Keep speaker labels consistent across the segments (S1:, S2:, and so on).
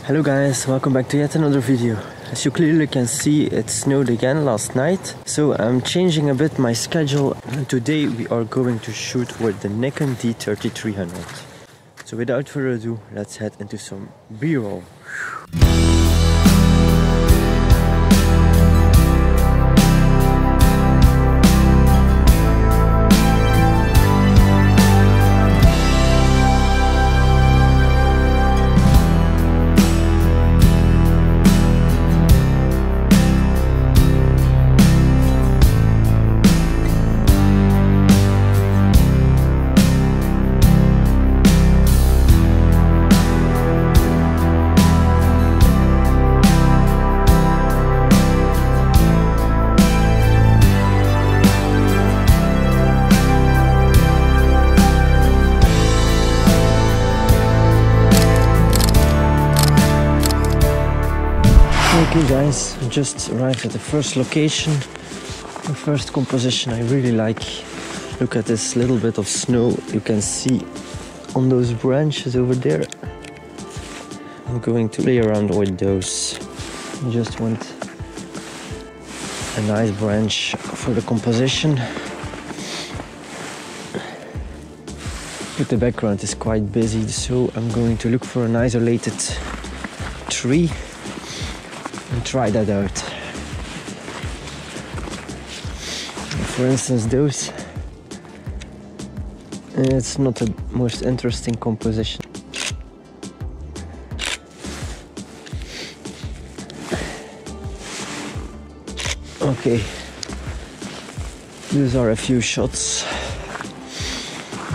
S1: Hello guys, welcome back to yet another video. As you clearly can see, it snowed again last night, so I'm changing a bit my schedule. Today we are going to shoot with the Nikon D3300. So without further ado, let's head into some B-roll. Okay guys, I just arrived at the first location, the first composition I really like. Look at this little bit of snow you can see on those branches over there. I'm going to play around with those. I just want a nice branch for the composition. But the background is quite busy, so I'm going to look for an isolated tree and try that out. For instance, those. It's not the most interesting composition. Okay, these are a few shots.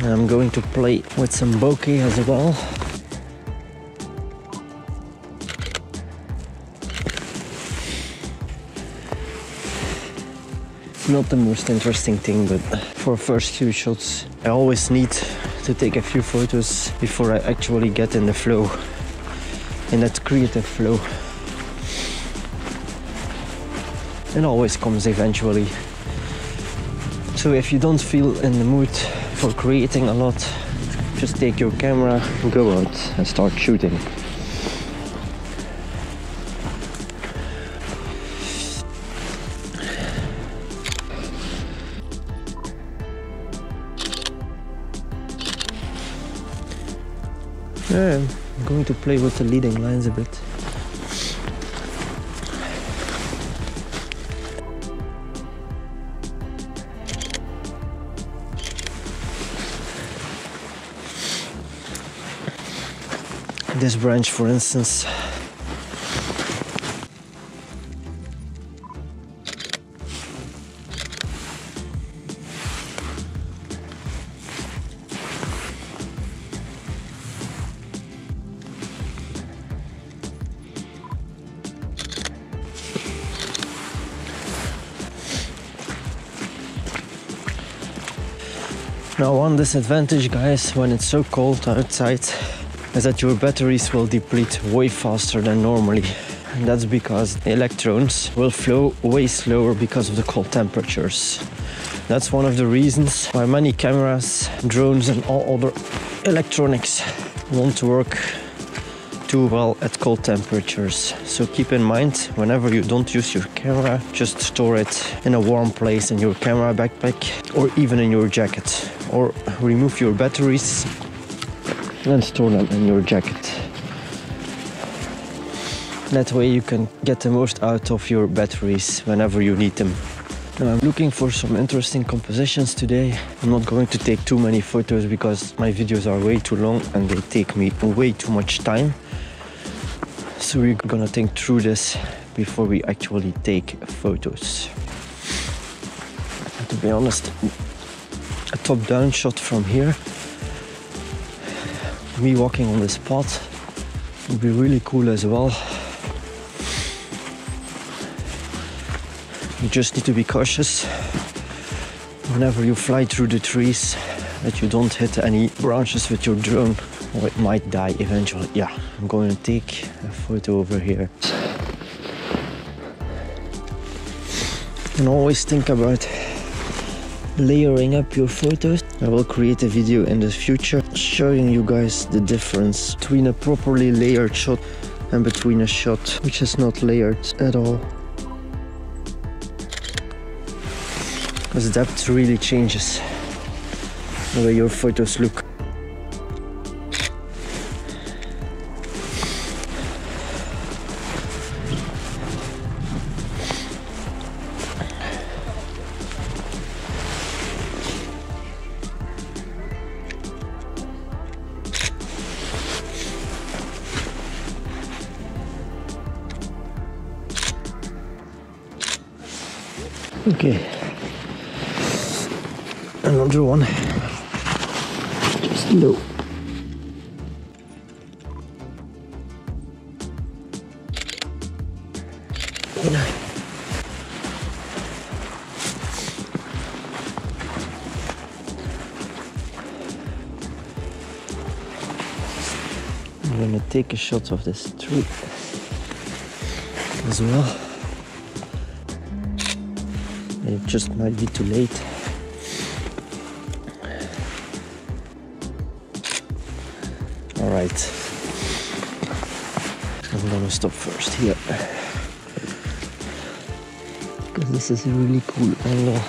S1: I'm going to play with some bokeh as well. Not the most interesting thing, but for first few shots I always need to take a few photos before I actually get in the flow, in that creative flow. It always comes eventually. So if you don't feel in the mood for creating a lot, just take your camera, go out and start shooting. Yeah, I'm going to play with the leading lines a bit. This branch, for instance, now one disadvantage, guys, when it's so cold outside, is that your batteries will deplete way faster than normally. And that's because the electrons will flow way slower because of the cold temperatures. That's one of the reasons why many cameras, drones and all other electronics won't work too well at cold temperatures. So keep in mind, whenever you don't use your camera, just store it in a warm place in your camera backpack or even in your jacket. Or remove your batteries and store them in your jacket. That way you can get the most out of your batteries whenever you need them. Now I'm looking for some interesting compositions today. I'm not going to take too many photos because my videos are way too long and they take me way too much time. So we're gonna think through this before we actually take photos. And to be honest, a top-down shot from here, me walking on the spot, would be really cool as well. You just need to be cautious whenever you fly through the trees that you don't hit any branches with your drone, or it might die eventually. Yeah, I'm going to take a photo over here. And always think about layering up your photos. I will create a video in the future showing you guys the difference between a properly layered shot and between a shot, which is not layered at all. Because depth really changes the way your photos look. Okay, another one, just low. I'm gonna take a shot of this tree as well. It just might be too late. All right, I'm gonna stop first here because this is a really cool angle.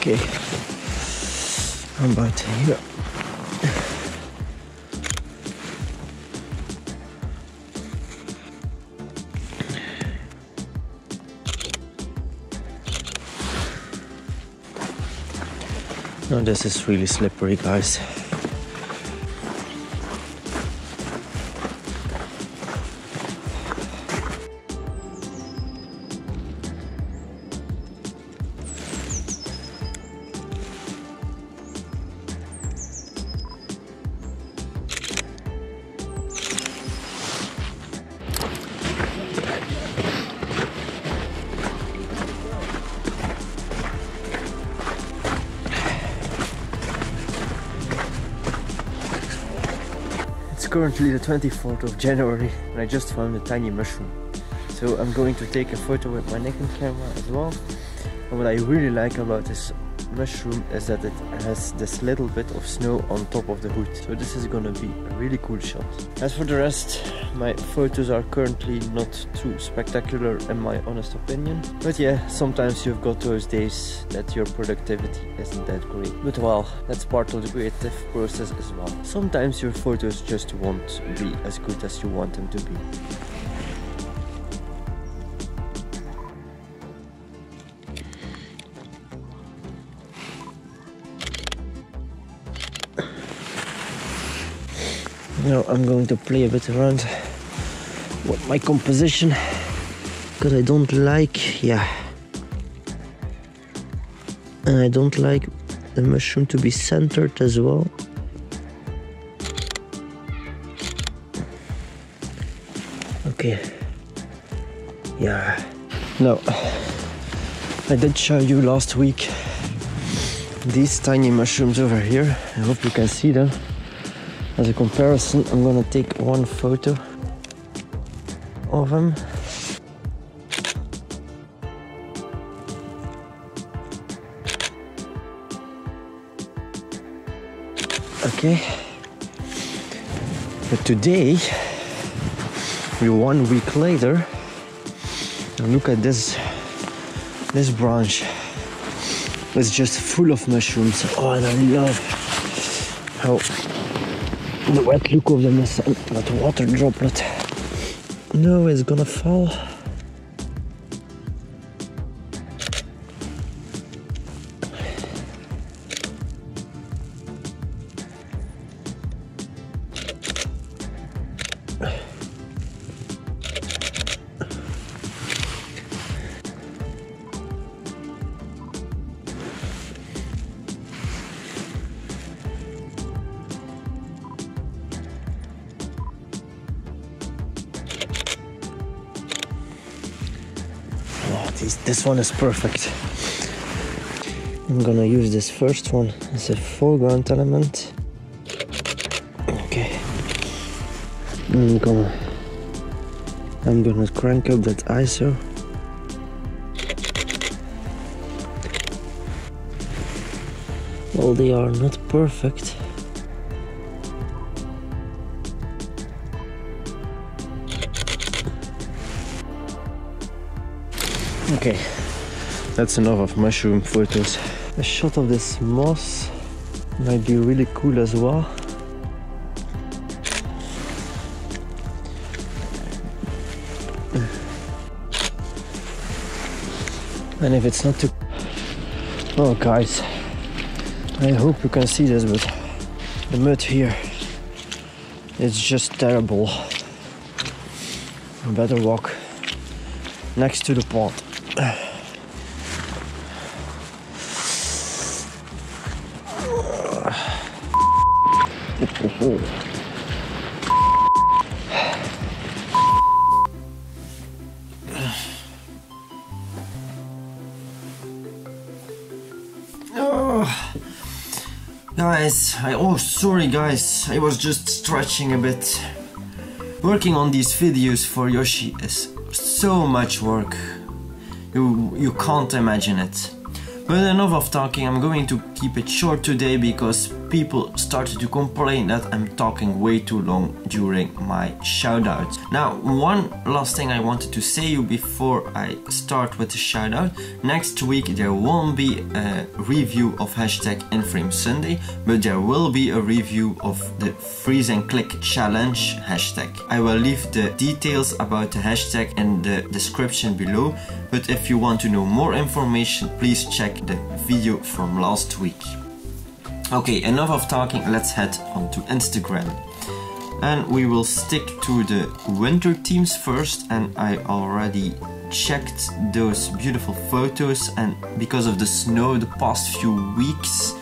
S1: Okay, I'm about here. Now this is really slippery, guys. Currently the 24th of January and I just found a tiny mushroom. So I'm going to take a photo with my Nikon camera as well. And what I really like about this mushroom is that it has this little bit of snow on top of the hood. So this is gonna be a really cool shot. As for the rest, my photos are currently not too spectacular in my honest opinion. But yeah, sometimes you've got those days that your productivity isn't that great. But well, that's part of the creative process as well. Sometimes your photos just won't be as good as you want them to be. Now I'm going to play a bit around with my composition because I don't like, and I don't like the mushroom to be centered as well. Okay, now I did show you last week these tiny mushrooms over here. I hope you can see them. As a comparison, I'm gonna take one photo of them. Okay. But today, 1 week later, and look at this branch. It's just full of mushrooms. Oh, and I love how the wet look of them is that water droplet. No, it's gonna fall. This one is perfect. I'm gonna use this first one as a foreground element. Okay. I'm gonna crank up that ISO. Well, they are not perfect. Okay, that's enough of mushroom photos. A shot of this moss might be really cool as well. And if it's not too... Oh guys, I hope you can see this, but the mud here, it's just terrible. I better walk next to the pond. Sorry guys, I was just stretching a bit. Working on these videos for Yoshi is so much work. You can't imagine it. But enough of talking, I'm going to keep it short today because people started to complain that I'm talking way too long during my shoutouts. Now, one last thing I wanted to say you before I start with the shoutout. Next week there won't be a review of hashtag Inframesunday, but there will be a review of the freeze and click challenge hashtag. I will leave the details about the hashtag in the description below, but if you want to know more information, please check the video from last week. Okay, enough of talking, let's head on to Instagram. And we will stick to the winter themes first, and I already checked those beautiful photos, and because of the snow the past few weeks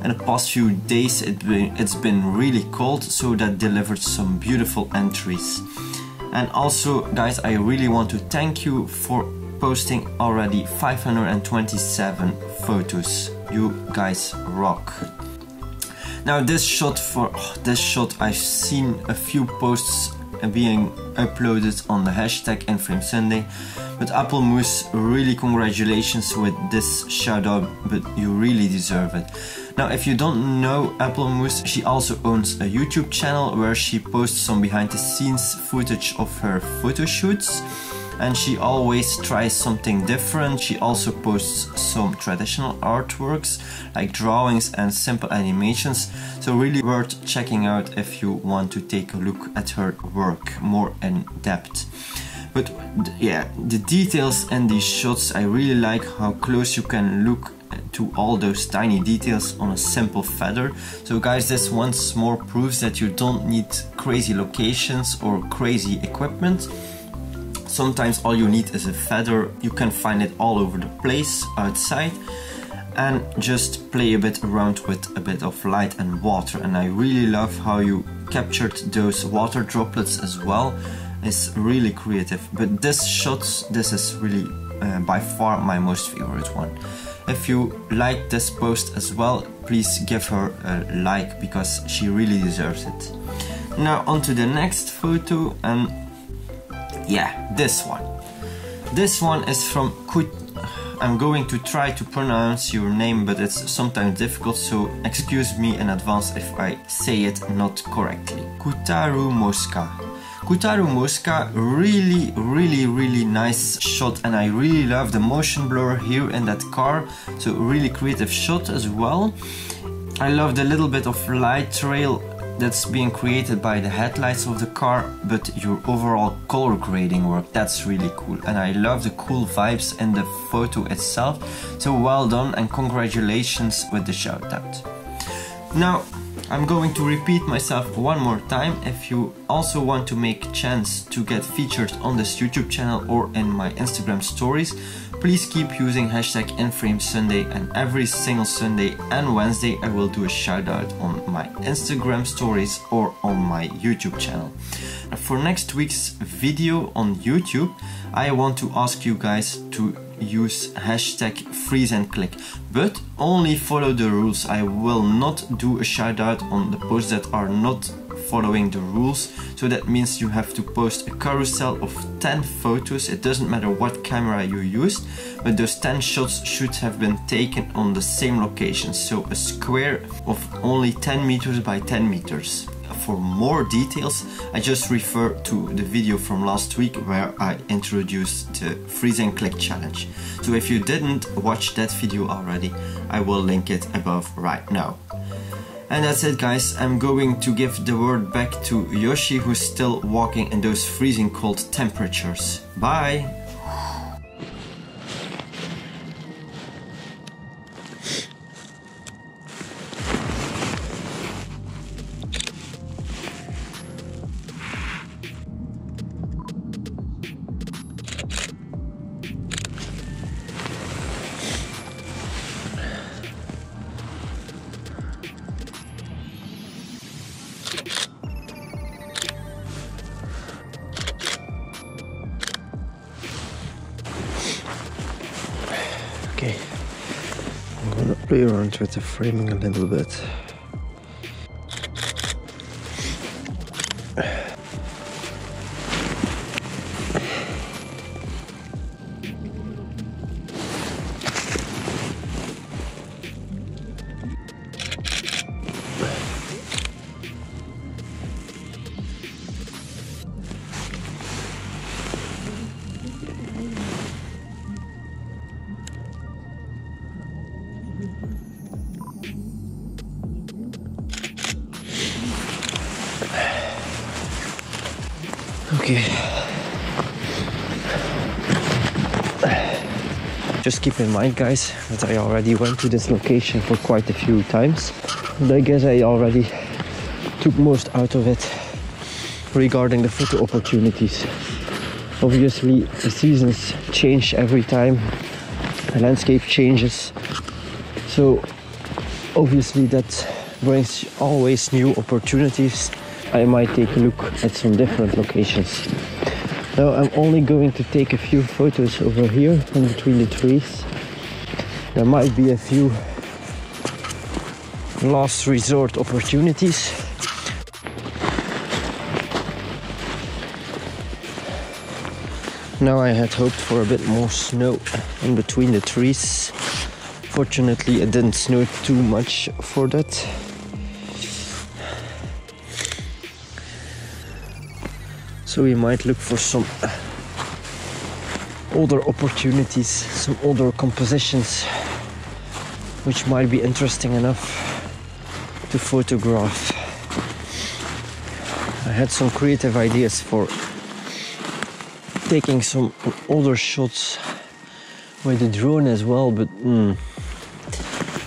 S1: and the past few days it's been really cold, so that delivered some beautiful entries. And also guys, I really want to thank you for posting already 527 photos. You guys rock. Now this shot I've seen a few posts being uploaded on the hashtag Inframesunday, but Apple Moose, really congratulations with this shout out, but you really deserve it. Now if you don't know Apple Moose, she also owns a YouTube channel where she posts some behind the scenes footage of her photo shoots, and she always tries something different. She also posts some traditional artworks like drawings and simple animations, so really worth checking out if you want to take a look at her work more in depth. But yeah, the details in these shots, I really like how close you can look to all those tiny details on a simple feather. So guys, this once more proves that you don't need crazy locations or crazy equipment. Sometimes all you need is a feather. You can find it all over the place outside, and just play a bit around with a bit of light and water. And I really love how you captured those water droplets as well. It's really creative. But this is really by far my most favorite one. If you like this post as well, please give her a like because she really deserves it. Now on to the next photo, and yeah, this one. This one is from I'm going to try to pronounce your name, but it's sometimes difficult, so excuse me in advance if I say it not correctly. Kutaru Mosca. Kutaru Mosca, really nice shot, and I really love the motion blur here in that car, so really creative shot as well. I love the little bit of light trail that's being created by the headlights of the car, but your overall color grading work, that's really cool. And I love the cool vibes in the photo itself, so well done and congratulations with the shout out. Now I'm going to repeat myself one more time. If you also want to make a chance to get featured on this YouTube channel or in my Instagram stories, please keep using hashtag Inframesunday, and every single Sunday and Wednesday I will do a shout out on my Instagram stories or on my YouTube channel. For next week's video on YouTube, I want to ask you guys to use hashtag freezeandclick, but only follow the rules. I will not do a shout out on the posts that are not following the rules. So that means you have to post a carousel of 10 photos. It doesn't matter what camera you used, but those 10 shots should have been taken on the same location. So a square of only 10 meters by 10 meters. For more details, I just refer to the video from last week where I introduced the freeze and click challenge. So if you didn't watch that video already, I will link it above right now. And that's it, guys. I'm going to give the word back to Yoshi, who's still walking in those freezing cold temperatures. Bye! Okay, I'm gonna play around with the framing a little bit. Okay. Just keep in mind, guys, that I already went to this location for quite a few times. And I guess I already took most out of it regarding the photo opportunities. Obviously, the seasons change every time. The landscape changes. So, obviously that brings always new opportunities. I might take a look at some different locations. Now I'm only going to take a few photos over here in between the trees. There might be a few last resort opportunities. Now I had hoped for a bit more snow in between the trees. Fortunately it didn't snow too much for that. So we might look for some older opportunities, some older compositions, which might be interesting enough to photograph. I had some creative ideas for taking some older shots with the drone as well, but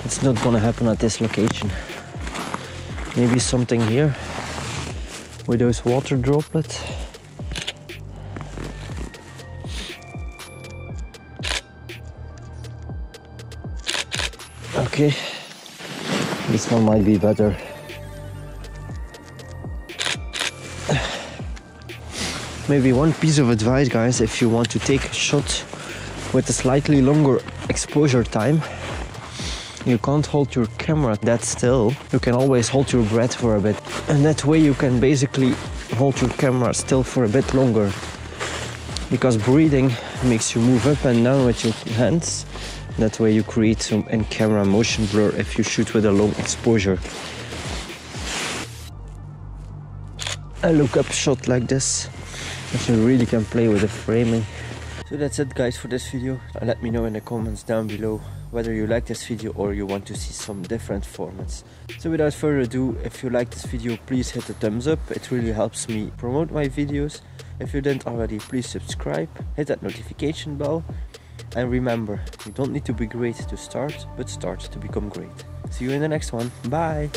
S1: it's not gonna happen at this location. Maybe something here with those water droplets. Okay, this one might be better. Maybe one piece of advice, guys, if you want to take a shot with a slightly longer exposure time, you can't hold your camera that still. You can always hold your breath for a bit, and that way you can basically hold your camera still for a bit longer, because breathing makes you move up and down with your hands. That way you create some in-camera motion blur if you shoot with a long exposure. A look-up shot like this, if you really can play with the framing. So that's it, guys, for this video. Let me know in the comments down below whether you like this video or you want to see some different formats. So without further ado, if you like this video, please hit the thumbs up. It really helps me promote my videos. If you didn't already, please subscribe, hit that notification bell. And remember, you don't need to be great to start, but start to become great. See you in the next one. Bye!